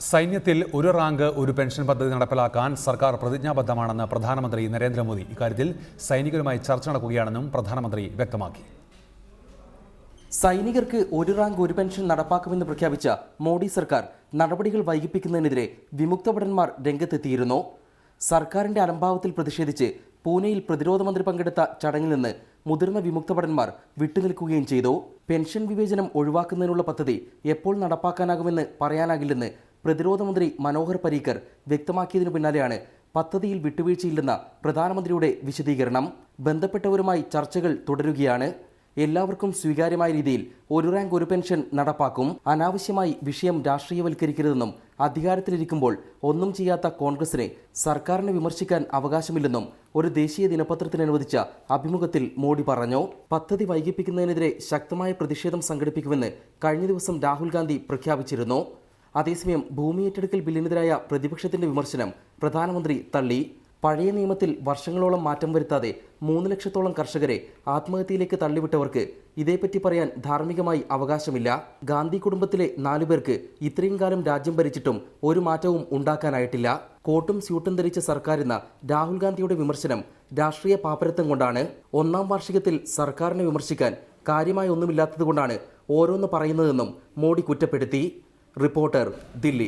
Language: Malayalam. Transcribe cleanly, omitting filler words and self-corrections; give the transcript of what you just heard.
സൈന്യത്തിൽ ഒരു റാങ്ക് ഒരു പെൻഷൻ പദ്ധതി നടപ്പിലാക്കാൻ സർക്കാർ പ്രതിജ്ഞാബദ്ധമാണെന്ന് പ്രധാനമന്ത്രി നരേന്ദ്രമോദി. ഇക്കാര്യത്തിൽ സൈനികരുമായി ചർച്ച നടക്കുകയാണെന്നും പ്രധാനമന്ത്രി വ്യക്തമാക്കി. സൈനികർക്ക് ഒരു റാങ്ക് ഒരു പെൻഷൻ നടപ്പാക്കുമെന്ന് പ്രഖ്യാപിച്ച മോഡി സർക്കാർ നടപടികൾ വൈകിപ്പിക്കുന്നതിനെതിരെ വിമുക്ത ഭടന്മാർ രംഗത്തെത്തിയിരുന്നു. സർക്കാരിന്റെ അലംഭാവത്തിൽ പ്രതിഷേധിച്ച് പൂനെയിൽ പ്രതിരോധ മന്ത്രി പങ്കെടുത്ത ചടങ്ങിൽ നിന്ന് മുതിർന്ന വിമുക്ത ഭടന്മാർ വിട്ടുനിൽക്കുകയും ചെയ്തു. പെൻഷൻ വിവേചനം ഒഴിവാക്കുന്നതിനുള്ള പദ്ധതി എപ്പോൾ നടപ്പാക്കാനാകുമെന്ന് പറയാനാകില്ലെന്ന് പ്രതിരോധ മന്ത്രി മനോഹർ പരീക്കർ വ്യക്തമാക്കിയതിനു പിന്നാലെയാണ് പദ്ധതിയിൽ വിട്ടുവീഴ്ചയില്ലെന്ന പ്രധാനമന്ത്രിയുടെ വിശദീകരണം. ബന്ധപ്പെട്ടവരുമായി ചർച്ചകൾ തുടരുകയാണ്. എല്ലാവർക്കും സ്വീകാര്യമായ രീതിയിൽ ഒരു റാങ്ക് ഒരു പെൻഷൻ നടപ്പാക്കും. അനാവശ്യമായി വിഷയം രാഷ്ട്രീയവൽക്കരിക്കരുതെന്നും അധികാരത്തിലിരിക്കുമ്പോൾ ഒന്നും ചെയ്യാത്ത കോൺഗ്രസിനെ സർക്കാരിനെ വിമർശിക്കാൻ അവകാശമില്ലെന്നും ഒരു ദേശീയ ദിനപത്രത്തിന് അനുവദിച്ച അഭിമുഖത്തിൽ മോഡി പറഞ്ഞു. പദ്ധതി വൈകിപ്പിക്കുന്നതിനെതിരെ ശക്തമായ പ്രതിഷേധം സംഘടിപ്പിക്കുമെന്ന് കഴിഞ്ഞ ദിവസം രാഹുൽ ഗാന്ധി പ്രഖ്യാപിച്ചിരുന്നു. അതേസമയം ഭൂമി ഏറ്റെടുക്കൽ ബില്ലിനെതിരായ പ്രതിപക്ഷത്തിന്റെ വിമർശനം പ്രധാനമന്ത്രി തള്ളി. പഴയ നിയമത്തിൽ വർഷങ്ങളോളം മാറ്റം വരുത്താതെ 3 ലക്ഷത്തോളം കർഷകരെ ആത്മഹത്യയിലേക്ക് തള്ളിവിട്ടവർക്ക് ഇതേപ്പറ്റി പറയാൻ ധാർമ്മികമായി അവകാശമില്ല. ഗാന്ധി കുടുംബത്തിലെ 4 പേർക്ക് ഇത്രയും കാലം രാജ്യം ഭരിച്ചിട്ടും ഒരു മാറ്റവും ഉണ്ടാക്കാനായിട്ടില്ല. കോട്ടും സ്യൂട്ടും ധരിച്ച സർക്കാരെന്ന രാഹുൽ ഗാന്ധിയുടെ വിമർശനം രാഷ്ട്രീയ പാപ്പരത്വം കൊണ്ടാണ്. 1-ാം വാർഷികത്തിൽ സർക്കാരിനെ വിമർശിക്കാൻ കാര്യമായി ഒന്നുമില്ലാത്തതുകൊണ്ടാണ് ഓരോന്ന് പറയുന്നതെന്നും മോഡി കുറ്റപ്പെടുത്തി. റിപ്പോർട്ടർ, ദില്ലി.